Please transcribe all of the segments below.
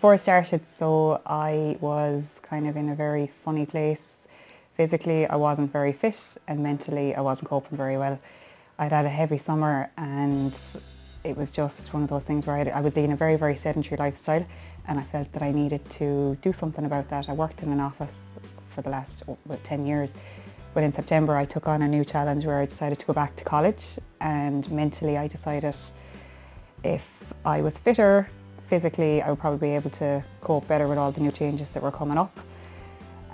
Before I started, so I was kind of in a very funny place. Physically, I wasn't very fit, and mentally, I wasn't coping very well. I'd had a heavy summer, and it was just one of those things where I was leading a very, very sedentary lifestyle, and I felt that I needed to do something about that. I worked in an office for the last 10 years, but in September I took on a new challenge where I decided to go back to college, and mentally I decided if I was fitter, physically I would probably be able to cope better with all the new changes that were coming up.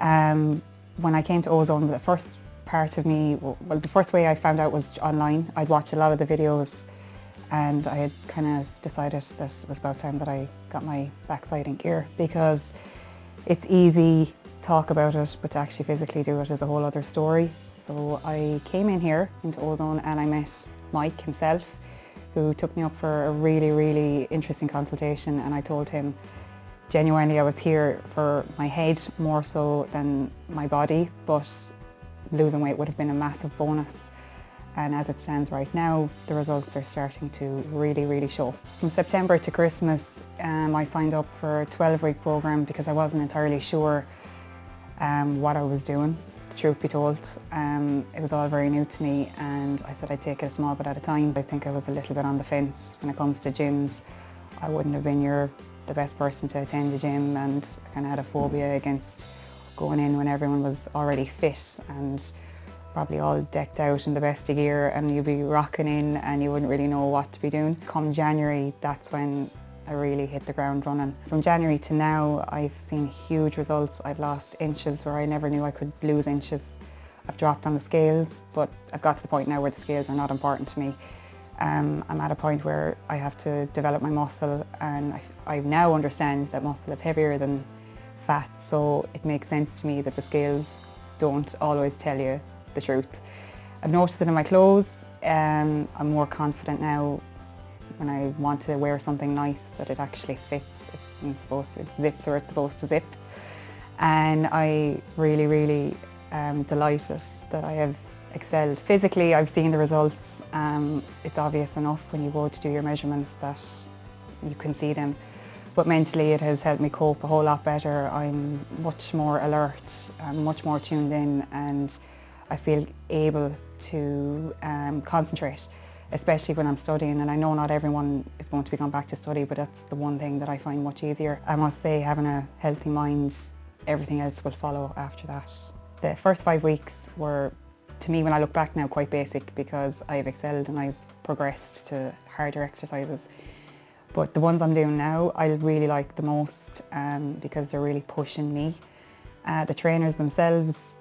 When I came to Ozone, the first part of me, well, the first way I found out was online. I'd watched a lot of the videos, and I had kind of decided that it was about time that I got my backside in gear, because it's easy to talk about it, but to actually physically do it is a whole other story. So I came in here into Ozone and I met Mike himself, who took me up for a really, really interesting consultation, and I told him genuinely I was here for my head more so than my body, but losing weight would have been a massive bonus. And as it stands right now, the results are starting to really, really show. From September to Christmas, I signed up for a 12-week program because I wasn't entirely sure what I was doing, the truth be told. It was all very new to me, and I said I'd take it a small bit at a time. I think I was a little bit on the fence when it comes to gyms. I wouldn't have been the best person to attend a gym, and I kind of had a phobia against going in when everyone was already fit and probably all decked out in the best of gear, and you'd be rocking in and you wouldn't really know what to be doing. Come January, that's when I really hit the ground running. From January to now, I've seen huge results. I've lost inches where I never knew I could lose inches. I've dropped on the scales, but I've got to the point now where the scales are not important to me. I'm at a point where I have to develop my muscle, and I now understand that muscle is heavier than fat, so it makes sense to me that the scales don't always tell you the truth. I've noticed it in my clothes. I'm more confident now when I want to wear something nice that it actually fits. It's supposed to zips where it's supposed to zip. And I really, really am delighted that I have excelled. Physically, I've seen the results. It's obvious enough when you go to do your measurements that you can see them. But mentally it has helped me cope a whole lot better. I'm much more alert, I'm much more tuned in, and I feel able to concentrate, especially when I'm studying. And I know not everyone is going to be going back to study, but that's the one thing that I find much easier. I must say, having a healthy mind, everything else will follow after that. The first 5 weeks were, to me when I look back now, quite basic, because I've excelled and I've progressed to harder exercises. But the ones I'm doing now, I really like the most because they're really pushing me. The trainers themselves,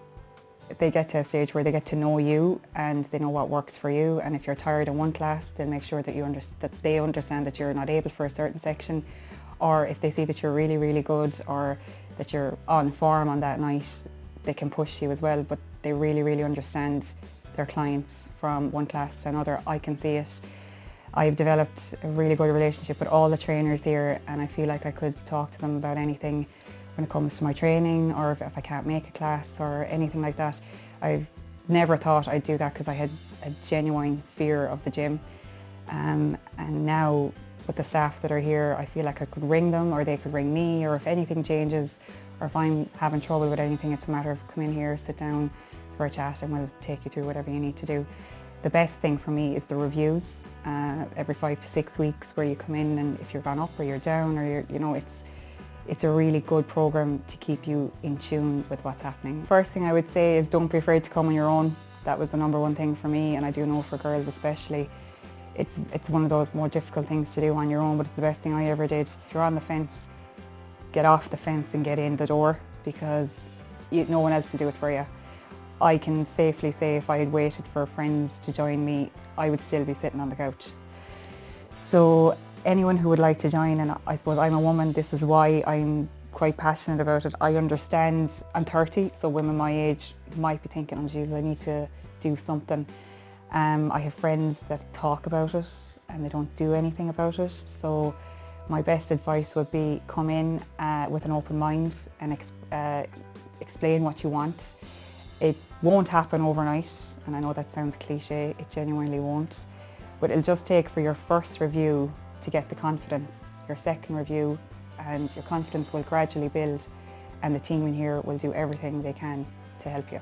they get to a stage where they get to know you and they know what works for you. And if you're tired in one class, they'll make sure that they understand that you're not able for a certain section. Or if they see that you're really, really good, or that you're on form on that night, they can push you as well. But they really, really understand their clients from one class to another. I can see it. I've developed a really good relationship with all the trainers here, and I feel like I could talk to them about anything when it comes to my training, or if I can't make a class or anything like that. I've never thought I'd do that because I had a genuine fear of the gym. And now with the staff that are here, I feel like I could ring them, or they could ring me, or if anything changes, or if I'm having trouble with anything, it's a matter of come in here, sit down for a chat, and we'll take you through whatever you need to do. The best thing for me is the reviews every 5 to 6 weeks, where you come in, and if you're gone up or you're down, or it's a really good program to keep you in tune with what's happening. First thing I would say is don't be afraid to come on your own. That was the number one thing for me, and I do know for girls especially, it's one of those more difficult things to do on your own, but it's the best thing I ever did. If you're on the fence, get off the fence and get in the door, because no one else will do it for you. I can safely say if I had waited for friends to join me, I would still be sitting on the couch. So anyone who would like to join, and I suppose I'm a woman, this is why I'm quite passionate about it. I understand I'm 30, so women my age might be thinking, oh geez, I need to do something. I have friends that talk about it and they don't do anything about it. So my best advice would be come in with an open mind and explain what you want. It won't happen overnight, and I know that sounds cliche, it genuinely won't, but it'll just take for your first review to get the confidence, your second review and your confidence will gradually build, and the team in here will do everything they can to help you.